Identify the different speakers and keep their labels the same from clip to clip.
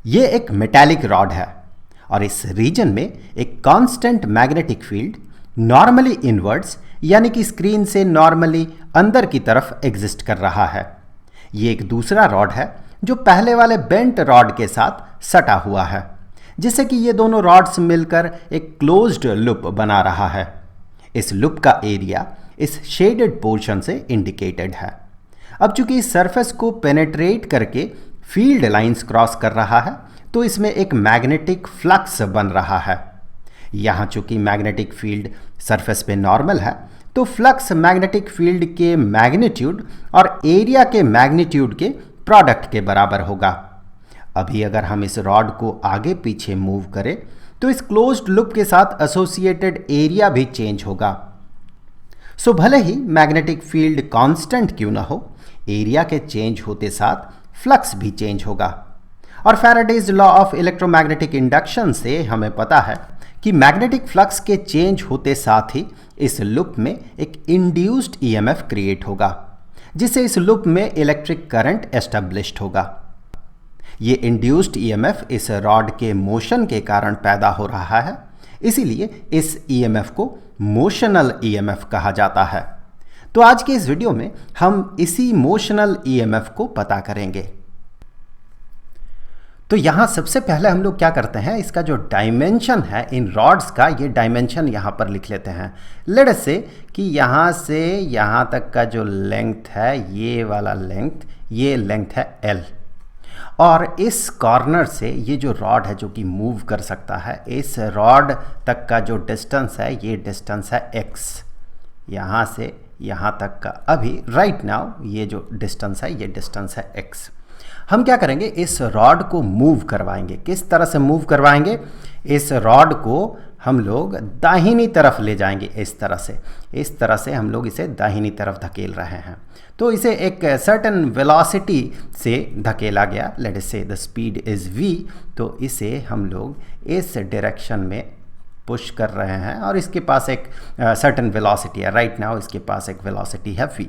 Speaker 1: ये एक metallic rod है और इस रीजन में एक constant magnetic field normally inwards यानी कि स्क्रीन से नॉर्मली अंदर की तरफ एग्जिस्ट कर रहा है। ये एक दूसरा रॉड है जो पहले वाले बेंट रॉड के साथ सटा हुआ है, जिससे कि ये दोनों रॉड्स मिलकर एक क्लोज्ड लूप बना रहा है। इस लूप का एरिया इस शेडेड पोर्शन से इंडिकेटेड है। अब चूंकि इस सरफेस को पेनेट्रेट करके फील्ड लाइंस क्रॉस कर रहा है तो इसमें एक मैग्नेटिक फ्लक्स बन रहा है। यहाँ चूंकि मैग्नेटिक फील्ड सरफेस पे नॉर्मल है तो फ्लक्स मैग्नेटिक फील्ड के मैग्नीट्यूड और एरिया के मैग्नीट्यूड के प्रोडक्ट के बराबर होगा। अभी अगर हम इस रॉड को आगे पीछे मूव करें तो इस क्लोज्ड लूप के साथ एसोसिएटेड एरिया भी चेंज होगा। सो भले ही मैग्नेटिक फील्ड कांस्टेंट क्यों ना हो, एरिया के चेंज होते साथ फ्लक्स भी चेंज होगा। और Faraday's law of electromagnetic induction से हमें पता है कि मैग्नेटिक फ्लक्स के चेंज होते साथ ही इस लूप में एक इंड्यूस्ड ईएमएफ क्रिएट होगा, जिससे इस लूप में इलेक्ट्रिक करंट एस्टेब्लिश्ड होगा। ये इंड्यूस्ड ईएमएफ इस रॉड के मोशन के कारण पैदा हो रहा है, इसीलिए इस ईएमएफ को मोशनल ईएमएफ कहा जाता है। तो आज के इस वीडियो में हम इसी मोशनल ईएमएफ को पता करेंगे। तो यहाँ सबसे पहले हम लोग क्या करते हैं, इसका जो डायमेंशन है इन रॉड्स का, ये डायमेंशन यहाँ पर लिख लेते हैं। लेट अस से कि यहाँ से यहाँ तक का जो लेंथ है, ये वाला लेंथ, ये लेंथ है L, और इस कॉर्नर से ये जो रॉड है जो कि मूव कर सकता है, इस रॉड तक का जो डिस्टेंस है ये डिस्टेंस है x। यहाँ से यहाँ तक का अभी राइट नाउ ये जो डिस्टेंस है ये डिस्टेंस है x। हम क्या करेंगे, इस रॉड को मूव करवाएंगे। किस तरह से मूव करवाएंगे, इस रॉड को हम लोग दाहिनी तरफ ले जाएंगे। इस तरह से हम लोग इसे दाहिनी तरफ धकेल रहे हैं। तो इसे एक सर्टेन वेलोसिटी से धकेला गया, लेट अस से द स्पीड इज v। तो इसे हम लोग इस डायरेक्शन में पुश कर रहे हैं और इसके पास एक सर्टेन वेलोसिटी है। राइट नाउ इसके पास एक वेलोसिटी है v।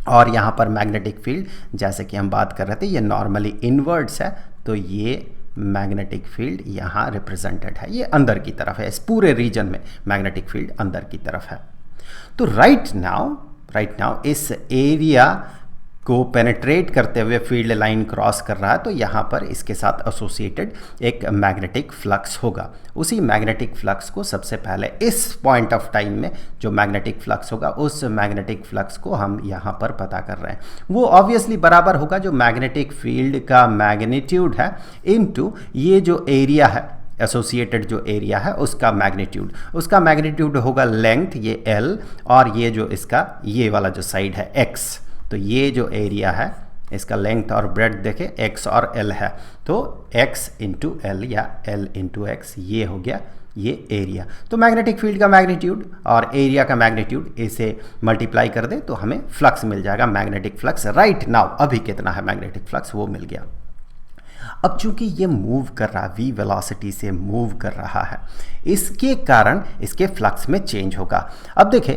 Speaker 1: और यहाँ पर मैग्नेटिक फील्ड, जैसे कि हम बात कर रहे थे, ये नॉर्मली इनवर्ड्स है, तो ये मैग्नेटिक फील्ड यहाँ रिप्रेजेंटेड है, ये अंदर की तरफ है। इस पूरे रीजन में मैग्नेटिक फील्ड अंदर की तरफ है। तो राइट नाउ इस एरिया को पेनेट्रेट करते हुए फील्ड लाइन क्रॉस कर रहा है, तो यहाँ पर इसके साथ एसोसिएटेड एक मैग्नेटिक फ्लक्स होगा। उसी मैग्नेटिक फ्लक्स को सबसे पहले इस पॉइंट ऑफ टाइम में जो मैग्नेटिक फ्लक्स होगा, उस मैग्नेटिक फ्लक्स को हम यहाँ पर पता कर रहे हैं। वो ऑब्वियसली बराबर होगा जो मैग्नेटिक फील्ड का मैग्नीट्यूड है इनटू ये जो एरिया है, एसोसिएटेड जो एरिया है उसका मैग्नीट्यूड होगा लेंथ, ये L, और ये जो इसका ये वाला जो साइड है x। तो ये जो एरिया है इसका लेंथ और ब्रेड्थ देखें x और L है, तो x इंटू L या L इंटू x, ये हो गया ये एरिया। तो मैग्नेटिक फील्ड का मैग्नीट्यूड और एरिया का मैग्नीट्यूड इसे मल्टीप्लाई कर दे तो हमें फ्लक्स मिल जाएगा, मैग्नेटिक फ्लक्स। राइट नाउ अभी कितना है मैग्नेटिक फ्लक्स, वो मिल गया। अब चूंकि ये मूव कर रहा है, v वेलोसिटी से मूव कर रहा है, इसके कारण इसके फ्लक्स में चेंज होगा। अब देखें,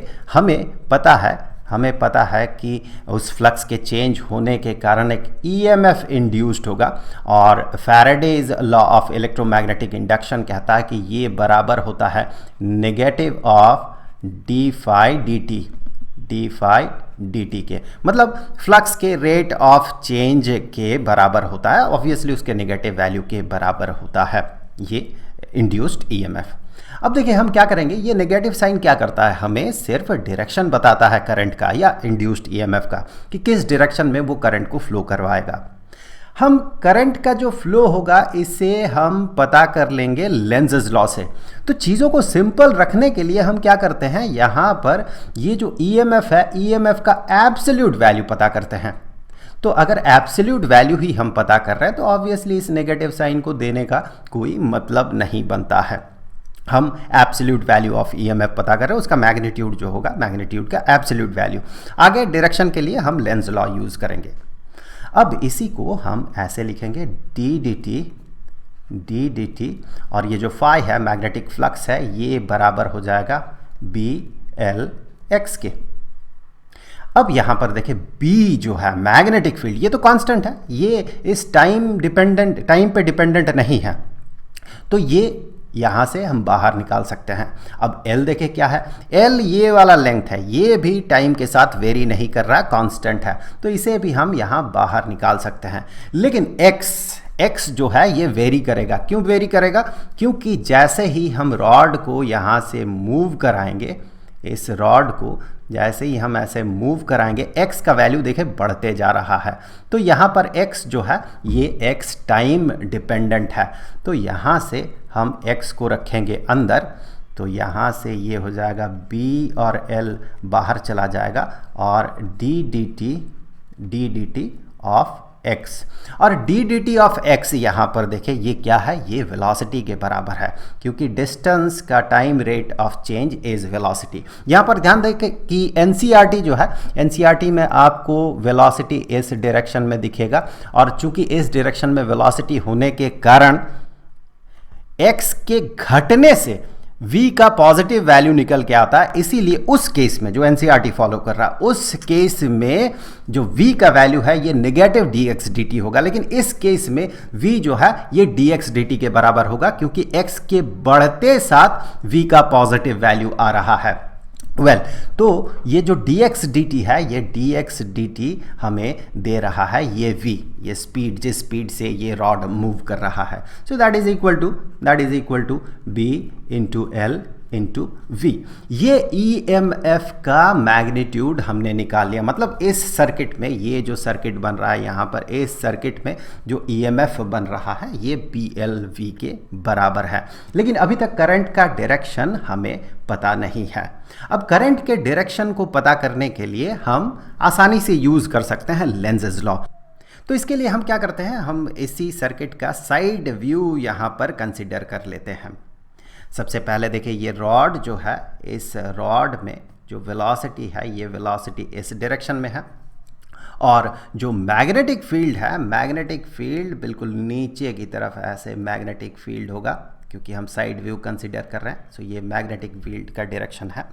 Speaker 1: हमें पता है कि उस फ्लक्स के चेंज होने के कारण एक ईएमएफ इंड्यूस्ड होगा, और Faraday's law of electromagnetic induction कहता है कि ये बराबर होता है negative of d phi d t के, मतलब फ्लक्स के रेट ऑफ चेंज के बराबर होता है। ऑब्वियसली उसके नेगेटिव वैल्यू के बराबर होता है ये इंड्यूस्ड ईएमएफ। अब देखिए हम क्या करेंगे, ये नेगेटिव साइन क्या करता है, हमें सिर्फ डायरेक्शन बताता है करंट का या इंड्यूस्ड ईएमएफ का, कि किस डायरेक्शन में वो करंट को फ्लो करवाएगा। हम करंट का जो फ्लो होगा इसे हम पता कर लेंगे लेंज़ेस लॉ से। तो चीज़ों को सिंपल रखने के लिए हम क्या करते हैं, यहाँ पर ये जो ईएमएफ है, ईएमएफ का एब्सोल्यूट वैल्यू पता करते हैं। तो अगर एब्सोल्यूट वैल्यू ही हम पता कर रहे हैं तो ऑब्वियसली इस नेगेटिव साइन को देने का कोई मतलब नहीं बनता है। हम एब्सोल्यूट वैल्यू ऑफ ईएमएफ पता कर रहे हैं, उसका मैग्नीट्यूड जो होगा, मैग्नीट्यूड का एब्सोल्यूट वैल्यू। आगे डायरेक्शन के लिए हम लेंज़ लॉ यूज़ करेंगे। अब इसी को हम ऐसे लिखेंगे डी डी टी, और ये जो फाई है मैग्नेटिक फ्लक्स है, ये बराबर हो जाएगा बी एल एक्स के। अब यहाँ पर देखें बी जो है मैग्नेटिक फील्ड, ये तो कांस्टेंट है, ये इस टाइम पे डिपेंडेंट नहीं है, तो ये यहाँ से हम बाहर निकाल सकते हैं। अब L देखें क्या है, L ये वाला लेंथ है, ये भी टाइम के साथ वेरी नहीं कर रहा, कांस्टेंट है, तो इसे भी हम यहाँ बाहर निकाल सकते हैं। लेकिन X जो है ये वेरी करेगा। क्यों वेरी करेगा? क्योंकि जैसे ही हम रॉड को यहाँ से मूव कराएंगे, इस रॉड को जैसे ही हम ऐसे मूव कराएंगे, x का वैल्यू देखें बढ़ते जा रहा है। तो यहाँ पर x जो है ये x टाइम डिपेंडेंट है, तो यहाँ से हम x को रखेंगे अंदर, तो यहाँ से ये हो जाएगा b और l बाहर चला जाएगा और d dt ऑफ x, और d dt ऑफ x यहाँ पर देखें ये क्या है, ये वेलोसिटी के बराबर है, क्योंकि डिस्टेंस का time rate of change is velocity. यहाँ पर ध्यान दें कि NCERT जो है, NCERT में आपको वेलोसिटी इस डायरेक्शन में दिखेगा, और चूंकि इस डायरेक्शन में वेलोसिटी होने के कारण x के घटने से v का पॉजिटिव वैल्यू निकल के आता है, इसीलिए उस केस में जो NCERT फॉलो कर रहा है, उस केस में जो v का वैल्यू है ये नेगेटिव dx dt होगा, लेकिन इस केस में v जो है ये dx dt के बराबर होगा, क्योंकि x के बढ़ते साथ v का पॉजिटिव वैल्यू आ रहा है। तो ये जो dx dt है, ये dx dt हमें दे रहा है ये v, ये स्पीड, जिस स्पीड से ये रॉड मूव कर रहा है। So that is equal to b into l into v। ये EMF का मैग्नीट्यूड हमने निकाल लिया, मतलब इस सर्किट में, ये जो सर्किट बन रहा है यहाँ पर, इस सर्किट में जो EMF बन रहा है ये BLV के बराबर है। लेकिन अभी तक करंट का डायरेक्शन हमें पता नहीं है। अब करंट के डायरेक्शन को पता करने के लिए हम आसानी से यूज़ कर सकते हैं लेंज़ेज लॉ। तो इसके लिए हम क्या करते हैं, हम इसी सर्किट का साइड व्यू यहाँ पर कंसिडर कर लेते हैं। सबसे पहले देखिए ये रॉड जो है, इस रॉड में जो वेलोसिटी है, ये वेलोसिटी इस डायरेक्शन में है, और जो मैग्नेटिक फील्ड है, मैग्नेटिक फील्ड बिल्कुल नीचे की तरफ ऐसे मैग्नेटिक फील्ड होगा, क्योंकि हम साइड व्यू कंसिडर कर रहे हैं। सो ये मैग्नेटिक फील्ड का डायरेक्शन है।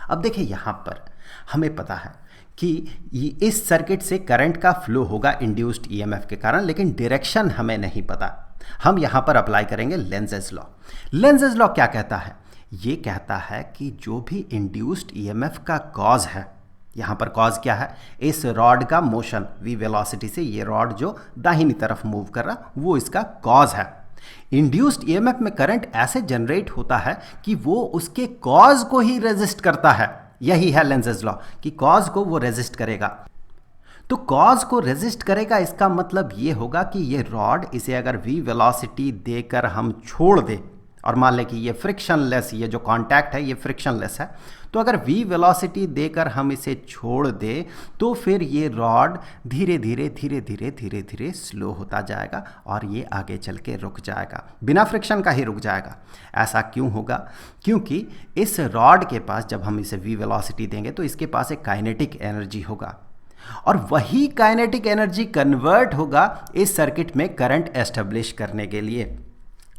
Speaker 1: अब देखिए यहाँ पर हमें पता है कि इस सर्किट से करंट का फ्लो होगा इंड्यूस्ड EMF के कारण, लेकिन डायरेक्शन हमें नहीं पता। हम यहाँ पर अप्लाई करेंगे लेंज़ेज लॉ। लेंज़ेज लॉ क्या कहता है? ये कहता है कि जो भी इंड्यूस्ड EMF का कॉज है, यहाँ पर कॉज क्या है, इस रॉड का मोशन v वेलोसिटी से ये रॉड जो दाहिनी तरफ मूव कर रहा, वो इसका कॉज है। इंड्यूस्ड EMF में करंट ऐसे जनरेट होता है कि वो उसके कॉज को ही रेजिस्ट करता है। यही है लेंज़ेज लॉ कि कॉज को वो रेजिस्ट करेगा। तो कॉज को रेजिस्ट करेगा, इसका मतलब ये होगा कि ये रॉड, इसे अगर v वेलोसिटी देकर हम छोड़ दे, और मान लें कि ये फ्रिक्शनलेस, ये जो कांटेक्ट है ये फ्रिक्शनलेस है, तो अगर v वेलोसिटी देकर हम इसे छोड़ दे, तो फिर ये रॉड धीरे धीरे स्लो होता जाएगा और ये आगे चल के रुक जाएगा, बिना फ्रिक्शन का ही रुक जाएगा। ऐसा क्यों होगा? क्योंकि इस रॉड के पास, जब हम इसे v वेलोसिटी देंगे, तो इसके पास एक काइनेटिक एनर्जी होगा, और वही काइनेटिक एनर्जी कन्वर्ट होगा इस सर्किट में करंट एस्टेब्लिश करने के लिए।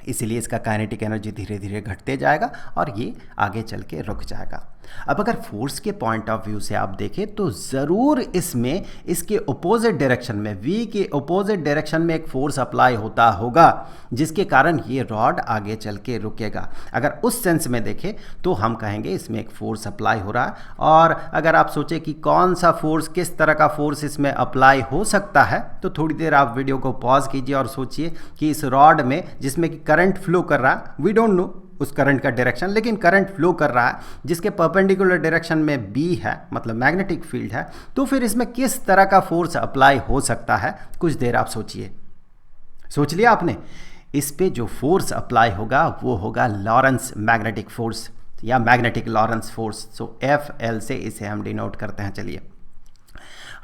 Speaker 1: इसीलिए इसका काइनेटिक एनर्जी धीरे धीरे घटते जाएगा और ये आगे चल के रुक जाएगा। अब अगर फोर्स के पॉइंट ऑफ व्यू से आप देखें तो ज़रूर इसमें इसके अपोजिट डायरेक्शन में, v के अपोजिट डायरेक्शन में एक फोर्स अप्लाई होता होगा, जिसके कारण ये रॉड आगे चल के रुकेगा। अगर उस सेंस में देखें तो हम कहेंगे इसमें एक फोर्स अप्लाई हो रहा है। और अगर आप सोचें कि कौन सा फोर्स, किस तरह का फोर्स इसमें अप्लाई हो सकता है, तो थोड़ी देर आप वीडियो को पॉज कीजिए और सोचिए कि इस रॉड में, जिसमें कि करंट फ्लो कर रहा है, वी डोंट नो उस करंट का डायरेक्शन, लेकिन करंट फ्लो कर रहा है जिसके परपेंडिकुलर डायरेक्शन में B है, मतलब मैग्नेटिक फील्ड है, तो फिर इसमें किस तरह का फोर्स अप्लाई हो सकता है? कुछ देर आप सोचिए। सोच लिया आपने? इस पे जो फोर्स अप्लाई होगा वो होगा लॉरेंस मैग्नेटिक फोर्स या मैग्नेटिक लॉरेंस फोर्स। सो FL से इसे हम डिनोट करते हैं। चलिए,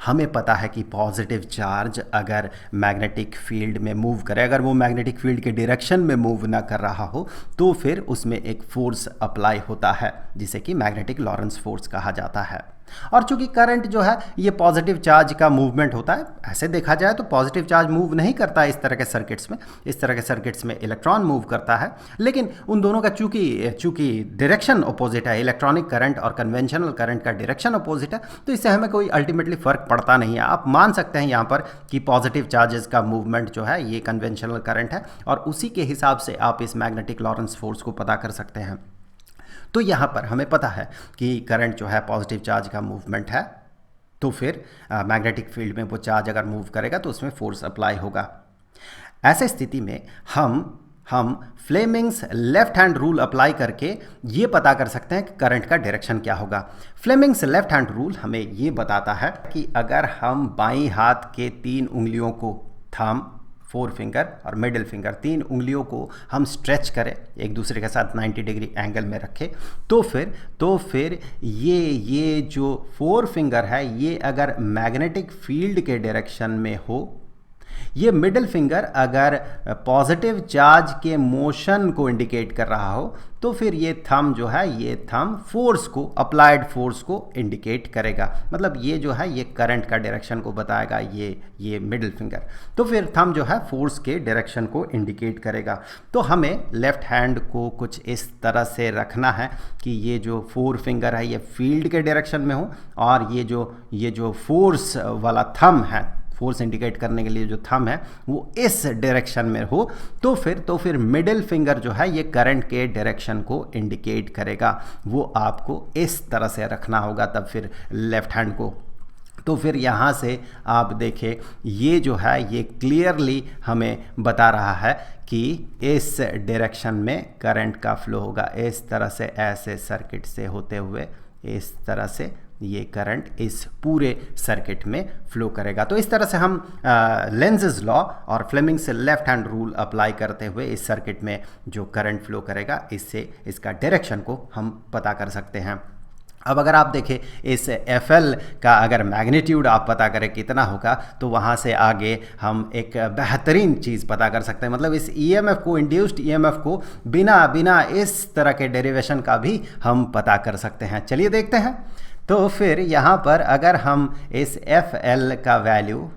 Speaker 1: हमें पता है कि पॉजिटिव चार्ज अगर मैग्नेटिक फील्ड में मूव करे, अगर वो मैग्नेटिक फील्ड के डायरेक्शन में मूव ना कर रहा हो, तो फिर उसमें एक फोर्स अप्लाई होता है जिसे कि मैग्नेटिक लॉरेंस फोर्स कहा जाता है। और चूंकि करंट जो है ये पॉजिटिव चार्ज का मूवमेंट होता है, ऐसे देखा जाए तो पॉजिटिव चार्ज मूव नहीं करता है इस तरह के सर्किट्स में। इस तरह के सर्किट्स में इलेक्ट्रॉन मूव करता है, लेकिन उन दोनों का चूंकि डायरेक्शन अपोजिट है, इलेक्ट्रॉनिक करंट और कन्वेंशनल करंट का डायरेक्शन अपोजिट है, तो इससे हमें कोई अल्टीमेटली फ़र्क पड़ता नहीं है। आप मान सकते हैं यहाँ पर कि पॉजिटिव चार्जेस का मूवमेंट जो है ये कन्वेंशनल करंट है, और उसी के हिसाब से आप इस मैग्नेटिक लॉरेंस फोर्स को पता कर सकते हैं। तो यहाँ पर हमें पता है कि करंट जो है पॉजिटिव चार्ज का मूवमेंट है, तो फिर मैग्नेटिक फील्ड में वो चार्ज अगर मूव करेगा तो उसमें फोर्स अप्लाई होगा। ऐसे स्थिति में हम Fleming's left hand rule apply करके ये पता कर सकते हैं कि करंट का डायरेक्शन क्या होगा। फ्लेमिंग्स लेफ्ट हैंड रूल हमें ये बताता है कि अगर हम बाईं हाथ के 3 उंगलियों को, थंब, फोर फिंगर और मिडिल फिंगर, 3 उंगलियों को हम स्ट्रेच करें, एक दूसरे के साथ 90 डिग्री एंगल में रखें, तो फिर ये जो 4 फिंगर है ये अगर मैग्नेटिक फील्ड के डायरेक्शन में हो, ये मिडिल फिंगर अगर पॉजिटिव चार्ज के मोशन को इंडिकेट कर रहा हो, तो फिर ये थंब जो है ये थंब फोर्स को, अप्लाइड फोर्स को इंडिकेट करेगा। मतलब ये जो है ये करंट का डायरेक्शन को बताएगा, ये मिडिल फिंगर। तो फिर थंब जो है फोर्स के डायरेक्शन को इंडिकेट करेगा। तो हमें लेफ्ट हैंड को कुछ इस तरह से रखना है कि ये जो 4 फिंगर है ये फील्ड के डायरेक्शन में हो, और ये जो फोर्स वाला थंब है, फोर्स इंडिकेट करने के लिए जो थंब है वो इस डायरेक्शन में हो। तो फिर मिडिल फिंगर जो है ये करंट के डायरेक्शन को इंडिकेट करेगा। वो आपको इस तरह से रखना होगा तब फिर लेफ्ट हैंड को। तो फिर यहाँ से आप देखें ये जो है ये क्लियरली हमें बता रहा है कि इस डायरेक्शन में करंट का फ्लो होगा, इस तरह से ऐसे सर्किट से होते हुए इस तरह से ये करंट इस पूरे सर्किट में फ्लो करेगा। तो इस तरह से हम लेंज़ेस लॉ और फ्लेमिंग से लेफ्ट हैंड रूल अप्लाई करते हुए इस सर्किट में जो करंट फ्लो करेगा इससे इसका डायरेक्शन को हम पता कर सकते हैं। अब अगर आप देखें इस FL का अगर मैग्नीट्यूड आप पता करें कितना होगा, तो वहाँ से आगे हम एक बेहतरीन चीज़ पता कर सकते हैं। मतलब इस EMF को, इंड्यूस्ड EMF को बिना इस तरह के डेरिवेशन का भी हम पता कर सकते हैं। चलिए देखते हैं। तो फिर यहाँ पर अगर हम इस FL का वैल्यू,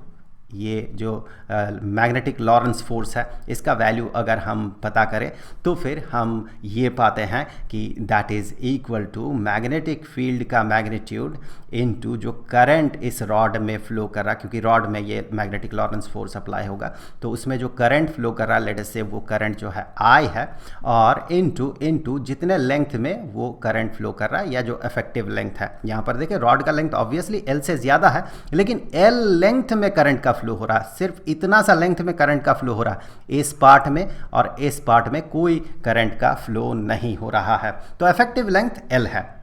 Speaker 1: ये जो मैग्नेटिक लॉरेंस फोर्स है इसका वैल्यू अगर हम पता करें, तो फिर हम ये पाते हैं कि that is equal to magnetic field का मैग्नीट्यूड इनटू जो करंट इस रॉड में फ्लो कर रहा, क्योंकि रॉड में ये मैग्नेटिक लॉरेंस फोर्स अप्लाई होगा, तो उसमें जो करंट फ्लो कर रहा, लेट अस से वो करंट जो है I है, और इनटू जितने लेंथ में वो करंट फ्लो कर रहा है या जो इफेक्टिव लेंथ है। यहाँ पर देखिए रॉड का लेंथ ऑब्वियसली L से ज़्यादा है, लेकिन L लेंथ में करंट का फ्लो हो रहा है, सिर्फ इतना सा लेंथ में करंट का फ्लो हो रहा है। इस पार्ट में और इस पार्ट में कोई करंट का फ्लो नहीं हो रहा है, तो इफेक्टिव लेंथ L है।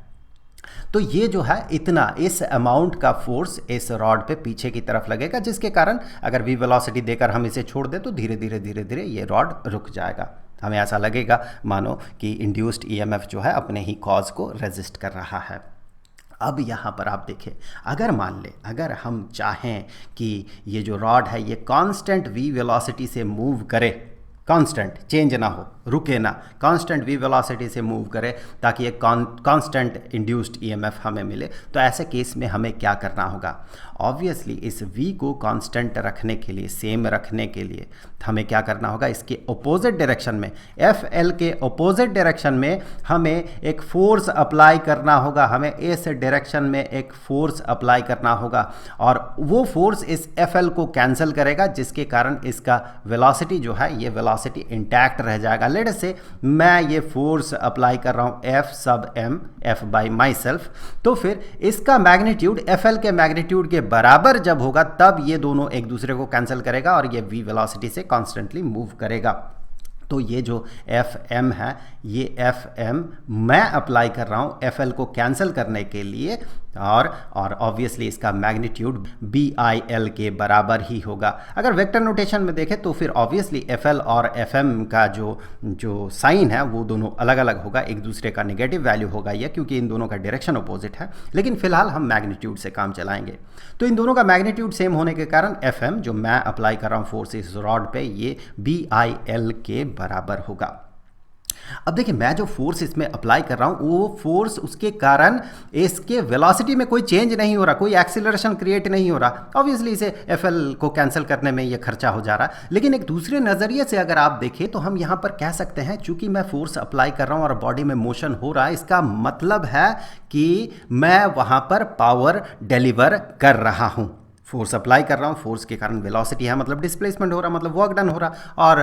Speaker 1: तो ये जो है इतना, इस अमाउंट का फोर्स इस रॉड पे पीछे की तरफ लगेगा, जिसके कारण अगर v वेलोसिटी देकर हम इसे छोड़ दें तो धीरे धीरे ये रॉड रुक जाएगा। हमें ऐसा लगेगा मानो कि इंड्यूस्ड EMF जो है अपने ही कॉज को रेजिस्ट कर रहा है। अब यहाँ पर आप देखें, अगर मान लें, अगर हम चाहें कि ये जो रॉड है ये कांस्टेंट v वेलोसिटी से मूव करे, कांस्टेंट, चेंज ना हो, रुके ना, कांस्टेंट v वेलोसिटी से मूव करे ताकि एक कांस्टेंट इंड्यूस्ड EMF हमें मिले, तो ऐसे केस में हमें क्या करना होगा? ऑब्वियसली इस v को कांस्टेंट रखने के लिए, सेम रखने के लिए हमें क्या करना होगा? इसके अपोजिट डायरेक्शन में, FL के अपोजिट डायरेक्शन में हमें एक फोर्स अप्लाई करना होगा। हमें इस डायरेक्शन में एक फोर्स अप्लाई करना होगा और वो फोर्स इस FL को कैंसिल करेगा, जिसके कारण इसका वेलोसिटी जो है ये वेलोसिटी इंटैक्ट रह जाएगा। लेट अस से मैं ये फोर्स अप्लाई कर रहा हूँ F सब m, F by my self, तो फिर इसका मैग्नीट्यूड FL के मैग्नीट्यूड के बराबर जब होगा तब ये दोनों एक दूसरे को कैंसिल करेगा और ये v वेलोसिटी से कॉन्स्टेंटली मूव करेगा। तो ये जो Fm है, ये Fm मैं अप्लाई कर रहा हूँ FL को कैंसिल करने के लिए, और ऑब्वियसली इसका मैग्नीट्यूड BIL के बराबर ही होगा। अगर वेक्टर नोटेशन में देखें तो फिर ऑब्वियसली FL और FM का जो साइन है वो दोनों अलग अलग होगा, एक दूसरे का नेगेटिव वैल्यू होगा ये, क्योंकि इन दोनों का डायरेक्शन अपोजिट है। लेकिन फिलहाल हम मैग्नीट्यूड से काम चलाएंगे। तो इन दोनों का मैग्नीट्यूड सेम होने के कारण Fm जो मैं अप्लाई कर रहा हूँ फोर्स इस रॉड पे, ये BIL के बराबर होगा। अब देखिए मैं जो फोर्स इसमें अप्लाई कर रहा हूँ वो फोर्स उसके कारण इसके वेलोसिटी में कोई चेंज नहीं हो रहा, कोई एक्सीलरेशन क्रिएट नहीं हो रहा। ऑब्वियसली इसे एफएल को कैंसिल करने में ये खर्चा हो जा रहा है। लेकिन एक दूसरे नज़रिए से अगर आप देखें तो हम यहाँ पर कह सकते हैं चूंकि मैं फोर्स अप्लाई कर रहा हूँ और बॉडी में मोशन हो रहा है, इसका मतलब है कि मैं वहाँ पर पावर डिलीवर कर रहा हूँ। फोर्स अप्लाई कर रहा हूँ, फोर्स के कारण वेलोसिटी है मतलब डिस्प्लेसमेंट हो रहा, मतलब वर्क डन हो रहा, और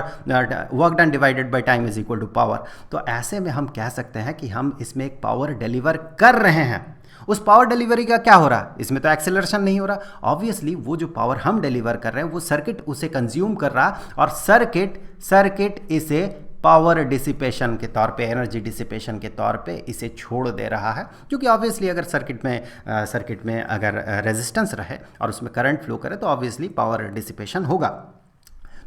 Speaker 1: work done divided by time is equal to power. तो ऐसे में हम कह सकते हैं कि हम इसमें एक पावर डिलीवर कर रहे हैं। उस पावर डिलीवरी का क्या हो रहा, इसमें तो एक्सेलरेशन नहीं हो रहा। ऑब्वियसली वो जो पावर हम डिलीवर कर रहे हैं वो सर्किट उसे कंज्यूम कर रहा, और सर्किट इसे पावर डिसिपेशन के तौर पे, एनर्जी डिसिपेशन के तौर पे इसे छोड़ दे रहा है। क्योंकि ऑब्वियसली अगर सर्किट में अगर रेजिस्टेंस रहे और उसमें करंट फ्लो करे तो ऑब्वियसली पावर डिसिपेशन होगा।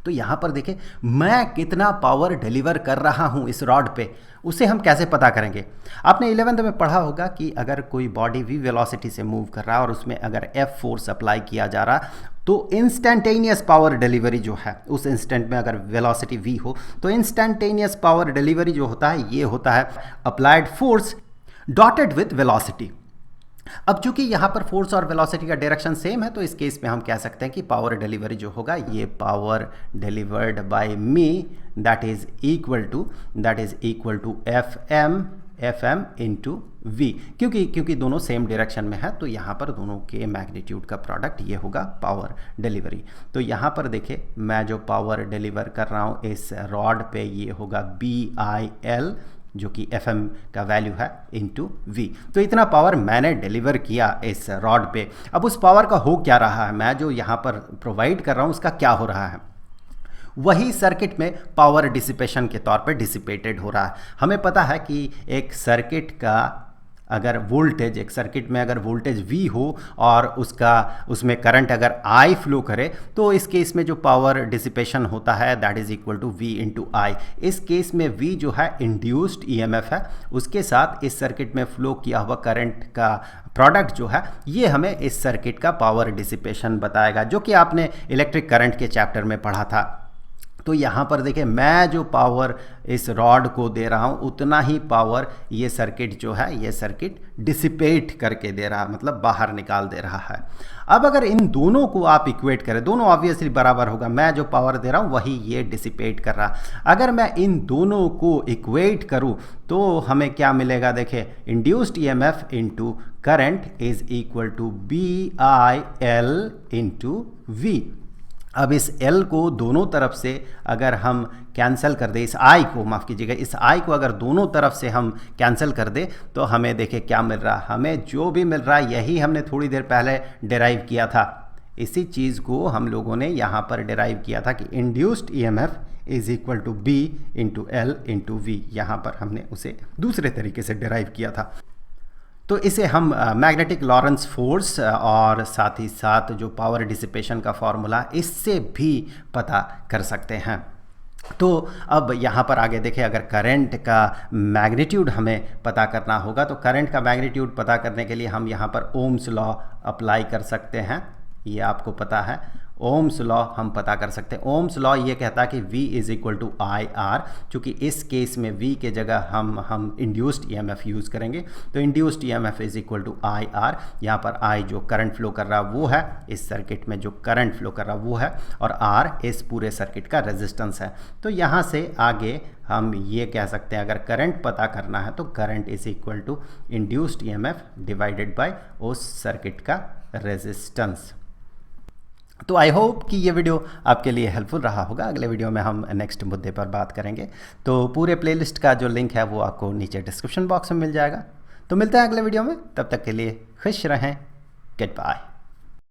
Speaker 1: तो यहाँ पर देखें मैं कितना पावर डिलीवर कर रहा हूँ इस रॉड पे, उसे हम कैसे पता करेंगे। आपने 11th में पढ़ा होगा कि अगर कोई बॉडी v वेलोसिटी से मूव कर रहा है और उसमें अगर F फोर्स अप्लाई किया जा रहा तो इंस्टेंटेनियस पावर डिलीवरी जो है उस इंस्टेंट में अगर वेलोसिटी v हो तो इंस्टेंटेनियस पावर डिलीवरी जो होता है ये होता है applied force dotted with velocity. अब चूंकि यहाँ पर फोर्स और वेलोसिटी का डायरेक्शन सेम है तो इस केस में हम कह सकते हैं कि पावर डिलीवरी जो होगा ये power delivered by me that is equal to F M into V. क्योंकि दोनों सेम डायरेक्शन में है तो यहाँ पर दोनों के मैग्नीट्यूड का प्रोडक्ट ये होगा पावर डिलीवरी। तो यहाँ पर देखें मैं जो पावर डिलीवर कर रहा हूँ इस रॉड पे ये होगा BIL जो कि FM का वैल्यू है इंटू V। तो इतना पावर मैंने डिलीवर किया इस रॉड पे। अब उस पावर का हो क्या रहा है, मैं जो यहाँ पर प्रोवाइड कर रहा हूँ उसका क्या हो रहा है, वही सर्किट में पावर डिसिपेशन के तौर पे डिसिपेटेड हो रहा है। हमें पता है कि एक सर्किट का अगर वोल्टेज, एक सर्किट में अगर वोल्टेज V हो और उसमें करंट अगर I फ्लो करे तो इस केस में जो पावर डिसिपेशन होता है that is equal to V into I। इस केस में V जो है इंड्यूस्ड EMF है, उसके साथ इस सर्किट में फ्लो किया हुआ करंट का प्रोडक्ट जो है ये हमें इस सर्किट का पावर डिसिपेशन बताएगा, जो कि आपने इलेक्ट्रिक करंट के चैप्टर में पढ़ा था। तो यहाँ पर देखिए मैं जो पावर इस रॉड को दे रहा हूँ उतना ही पावर ये सर्किट जो है ये सर्किट डिसिपेट करके दे रहा है, मतलब बाहर निकाल दे रहा है। अब अगर इन दोनों को आप इक्वेट करें, दोनों ऑब्वियसली बराबर होगा, मैं जो पावर दे रहा हूँ वही ये डिसिपेट कर रहा। अगर मैं इन दोनों को इक्वेट करूँ तो हमें क्या मिलेगा, देखिए induced EMF into current is equal to BIL into V। अब इस L को दोनों तरफ से अगर हम कैंसिल कर दें, इस I को माफ़ कीजिएगा, इस I को अगर दोनों तरफ से हम कैंसिल कर दें तो हमें देखिए क्या मिल रहा, हमें जो भी मिल रहा है यही हमने थोड़ी देर पहले डिराइव किया था। इसी चीज़ को हम लोगों ने यहाँ पर डिराइव किया था कि induced EMF is equal to B into L into V। यहाँ पर हमने उसे दूसरे तरीके से डिराइव किया था। तो इसे हम मैग्नेटिक लॉरेंस फोर्स और साथ ही साथ जो पावर डिसिपेशन का फॉर्मूला इससे भी पता कर सकते हैं। तो अब यहाँ पर आगे देखें, अगर करंट का मैग्नीट्यूड हमें पता करना होगा तो करंट का मैग्नीट्यूड पता करने के लिए हम यहाँ पर ओम्स लॉ अप्लाई कर सकते हैं। ये आपको पता है, ओम्स लॉ हम पता कर सकते हैं। ओम्स लॉ ये कहता है कि V is equal to IR। चूँकि इस केस में V के जगह हम इंड्यूस्ड EMF यूज़ करेंगे तो induced EMF is equal to IR। यहाँ पर I जो करंट फ्लो कर रहा वो है, इस सर्किट में जो करंट फ्लो कर रहा वो है, और R इस पूरे सर्किट का रेजिस्टेंस है। तो यहाँ से आगे हम ये कह सकते हैं अगर करंट पता करना है तो current is equal to induced EMF divided by उस सर्किट का रेजिस्टेंस। तो आई होप कि ये वीडियो आपके लिए हेल्पफुल रहा होगा। अगले वीडियो में हम नेक्स्ट मुद्दे पर बात करेंगे। तो पूरे प्लेलिस्ट का जो लिंक है वो आपको नीचे डिस्क्रिप्शन बॉक्स में मिल जाएगा। तो मिलते हैं अगले वीडियो में, तब तक के लिए खुश रहें। Good bye.